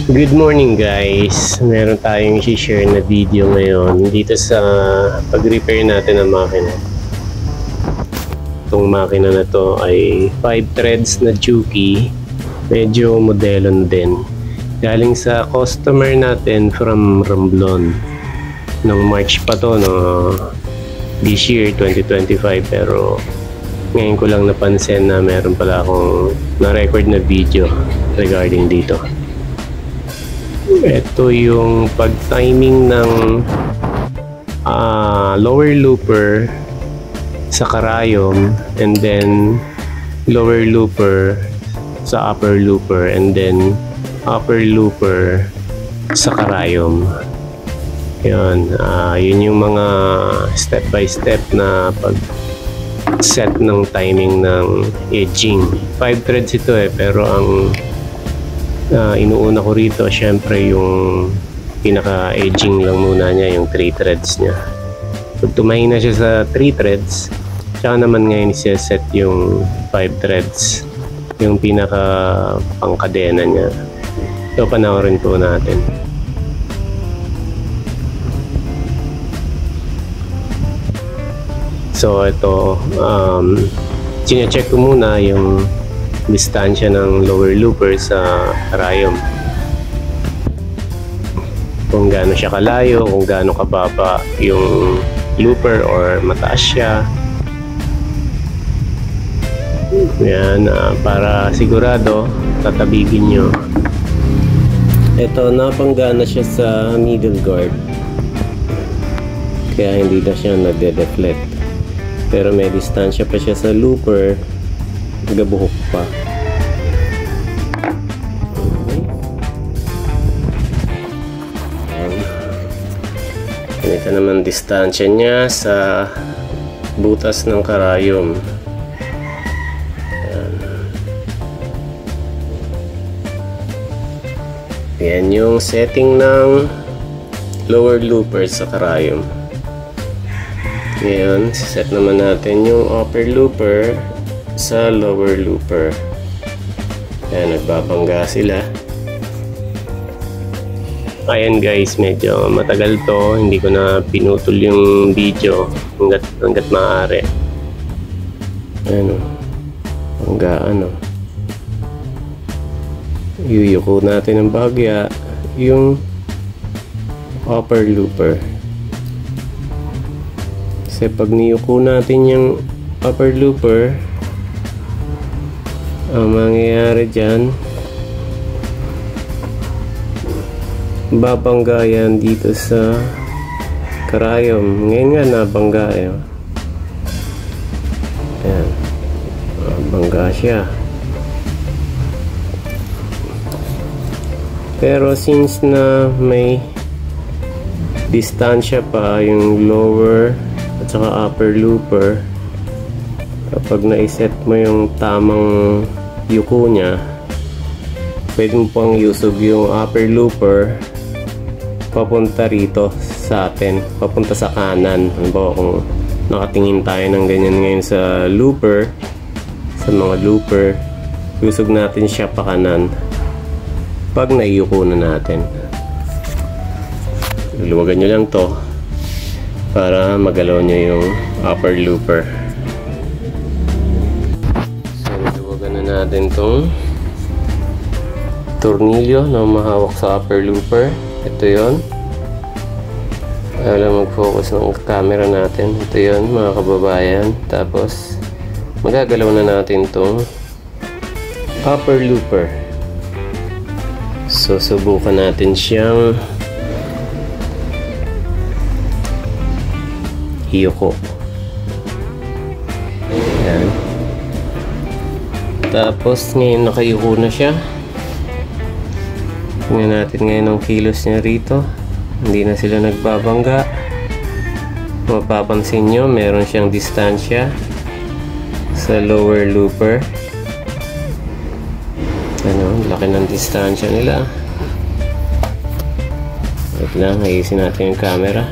Good morning guys, meron tayong i-share na video ngayon dito sa pag-repair natin ng makina. Itong makina na to ay 5 threads na Juki, medyo modelo na din. Galing sa customer natin from Romblon. Nung March pa to, no, this year 2025, pero ngayon ko lang napansin na meron pala akong na-record na video regarding dito. Ito yung pag-timing ng lower looper sa karayom, and then lower looper sa upper looper, and then upper looper sa karayom. Yun, yun yung mga step by step na pag-set ng timing ng edging. 5 threads ito pero ang inuuna ko rito syempre yung pinaka edging lang muna niya, yung 3 threads niya. Pag tumahin na siya sa 3 threads, tsaka naman ngayon isa-set yung 5 threads, yung pinaka pangkadena niya. So panoorin po natin. So ito, sine-check ko muna yung distansya ng lower looper sa karayom, kung gaano siya kalayo, kung gaano kababa yung looper or mataas siya. Yan, para sigurado tatabigin nyo. Ito, napangga na siya sa middle guard, kaya hindi na siya nagde-deflect, pero may distansya pa siya sa looper, gabuhok pa. Ganito naman distansya niya sa butas ng karayom. Yan yung setting ng lower looper sa karayom. Ngayon, set naman natin yung upper looper sa lower looper. Ayan, nagbabangga sila. Ayan guys, medyo matagal to, hindi ko na pinutol yung video hanggat maaari. Ano, banggaan, yuyuko natin ng bahagya yung upper looper. Kasi pag niyuko natin yung upper looper, ang mangyayari dyan, babangga yan dito sa karayom. Ngayon nga nabangga ayan, bangga siya. Pero since na may distansya pa yung lower at saka upper looper, kapag na-set mo yung tamang yuko niya, pwede mo pang usog yung upper looper papunta rito sa atin, papunta sa kanan. Halimbawa kung nakatingin tayo ng ganyan ngayon sa looper, sa mga looper, usog natin siya pa kanan pag naiyuko na natin. Luwagan nyo lang to para magalaw nyo yung upper looper. Natin tong tornilyo na mahawak sa upper looper. Ito yon. Alam, mag-focus ng camera natin. Ito yon, mga kababayan. Tapos magagalaw na natin tong upper looper. So subukan natin siyang hiyuko. Ayan. Tapos ngayon nakayuko na siya. Tingnan natin ngayon ang kilos niya rito. Hindi na sila nagbabangga. Mapapansin nyo, meron siyang distansya sa lower looper. Ano, laki ng distansya nila. Wait lang, ayusin natin yung camera.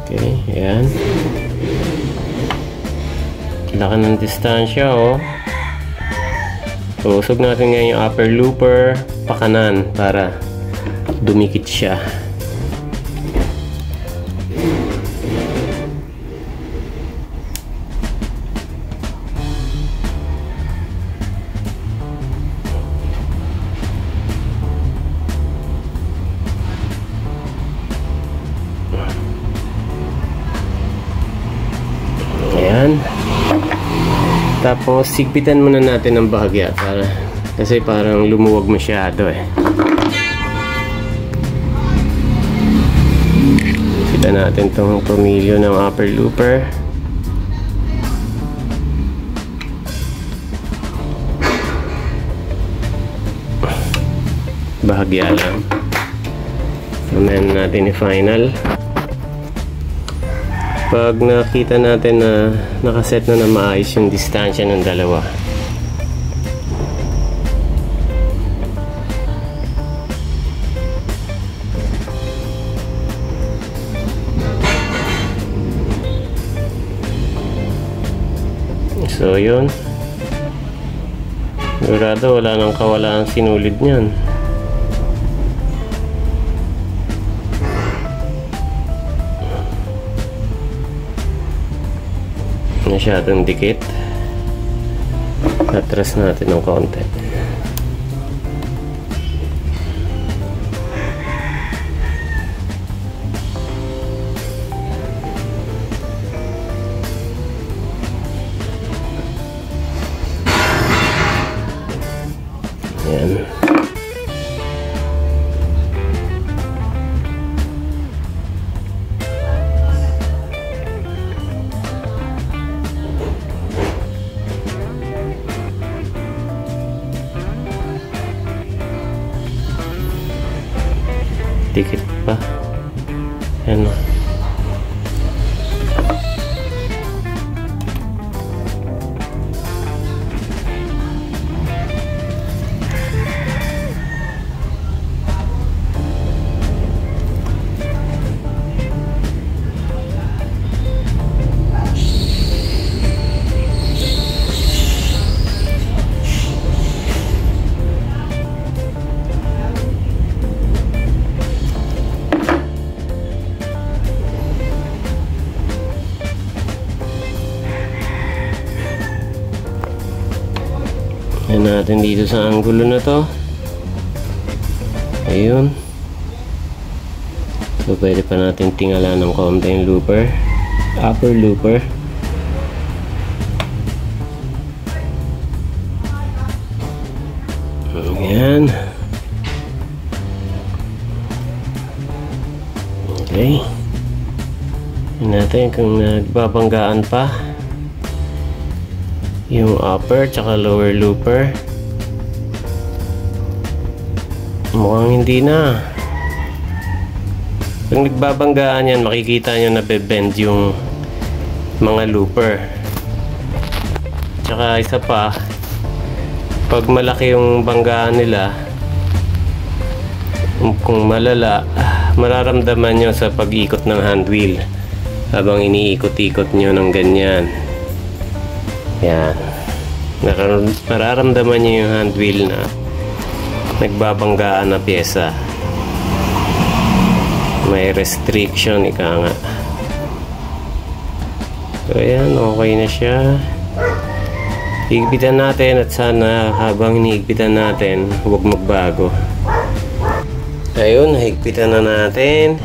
Okay, ayan. Laki ng distansya, oh. Usog natin ngayon yung upper looper pakanan para dumikit siya. Ayan. Tapos sigpitan muna natin ng bahagya kasi parang lumuwag masyado eh. Kita natin tong tornilyo ng upper looper. Bahagya lang. Mamaya natin i-final. Pag nakita natin na nakaset na maayos yung distansya ng dalawa, so yun, sigurado wala nang kawalaan sinulid niyan. Masyadong dikit. Atras natin ng konti. Ayan. Dikit pa. Ayan o. Yan natin dito sa anggulo na to. Ayun. So pwede pa natin tingala ng konti yung looper, upper looper. Ayan. Okay. Yan natin kung nagbabanggaan pa yung upper tsaka lower looper. Mukhang hindi na. Pag nagbabanggaan yan, makikita nyo na bebend yung mga looper. Tsaka isa pa, pag malaki yung banggaan nila, kung malala, mararamdaman nyo sa pag-ikot ng hand wheel habang iniikot-ikot nyo ng ganyan. Yan. Mararamdaman nyo yung hand wheel na nagbabanggaan na pyesa. May restriction, ika nga. So ayan, okay na siya. Higpitan natin at sana habang hinihigpitan natin, huwag magbago. Ayun, higpitan na natin.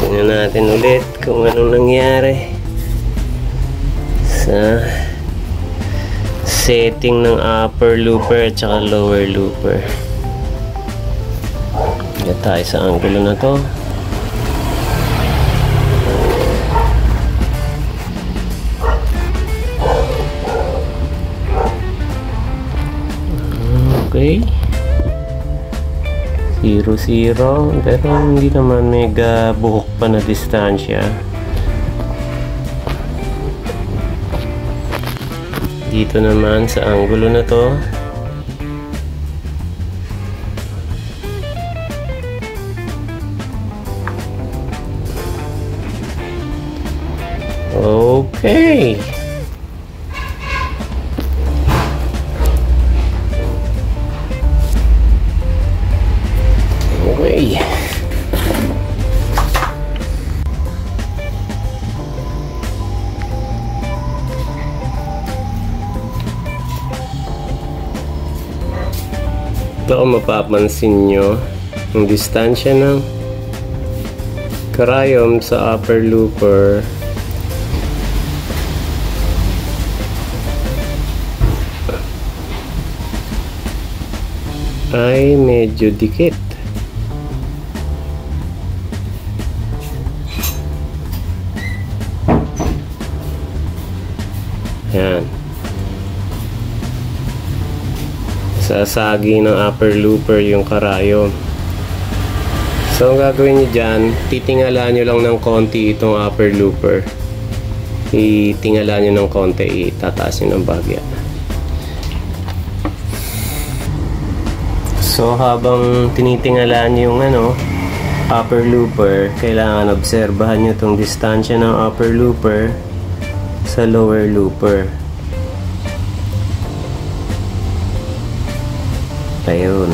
Tingnan natin ulit kung anong nangyari sa setting ng upper looper at saka lower looper. Dito tayo sa anggulo na to. Okay. 0-0, pero hindi naman mega buhok pa na distansya. Dito naman sa anggulo na to, okay. Ito kung mapapansin nyo, ang distansya ng karayom sa upper looper ay medyo dikit. Yan. Sasagi ng upper looper yung karayom. So, ang gagawin nyo dyan, titingala nyo lang ng konti itong upper looper. Itingala nyo ng konti, itataas nyo ng bagya. So, habang tinitingala nyo yung upper looper, kailangan obserbahan nyo itong distansya ng upper looper sa lower looper. Ayun.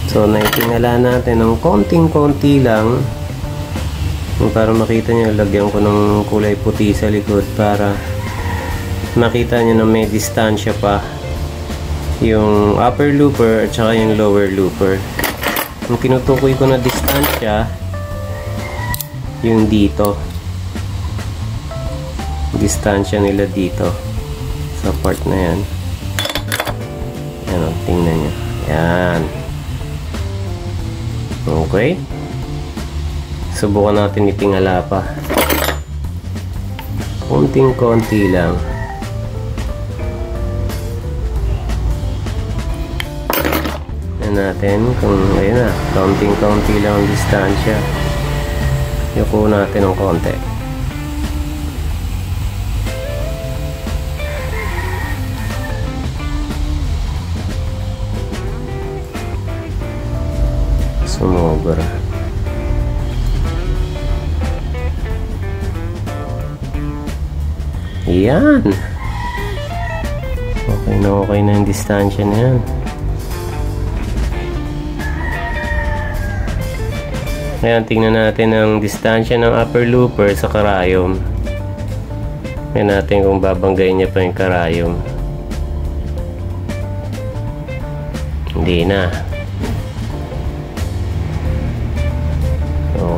So, naitingala natin ng konting-konti lang para makita nyo. Lagyan ko ng kulay puti sa likod para makita nyo na may distansya pa yung upper looper at saka yung lower looper. Yung tinutukoy ko na distansya, yung dito. Distansya nila dito sa part na yan. Yan o, tingnan nyo. Yan. Okay. Subukan natin itingala pa. Konting-konti lang. Yan natin kung ayun na, konting-konti lang ang distansya. Yuko natin ng konti. Sumobra. Yan. Okay na yung distansya na yan. Ngayon, tingnan natin ang distansya ng upper looper sa karayom. Tingnan natin kung babanggayin niya pa yung karayom. Hindi na.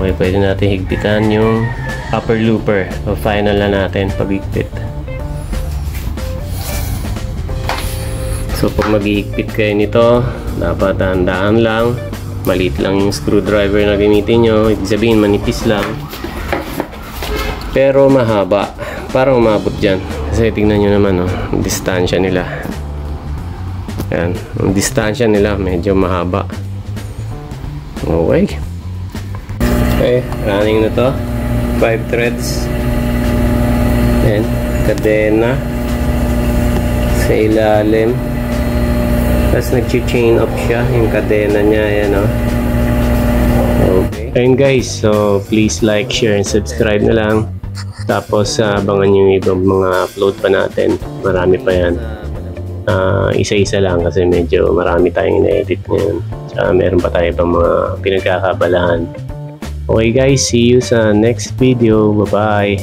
Okay, pwede natin higpitan yung upper looper. So, final na natin pag-higpit. So, pag mag-higpit kayo nito, dapat tandaan lang, maliit lang yung screwdriver na gamitin nyo. Ibig sabihin, manipis lang. Pero mahaba. Parang umabot dyan. Kasi tingnan nyo naman, ang distansya nila. Ayan. Ang distansya nila, medyo mahaba. Okay. Okay, running na to. 5 threads. Ayan, kadena sa ilalim. Tapos nag-chain up siya yung kadena niya. Ayan, okay. Ayun guys, so please like, share, and subscribe na lang. Tapos abangan yung ibang mga upload pa natin. Marami pa yan. Isa-isa lang kasi medyo marami tayong ina-edit ngayon. Tsaka meron pa tayo ibang mga pinagkakabalahan. Okay guys, see you sa next video. Bye-bye.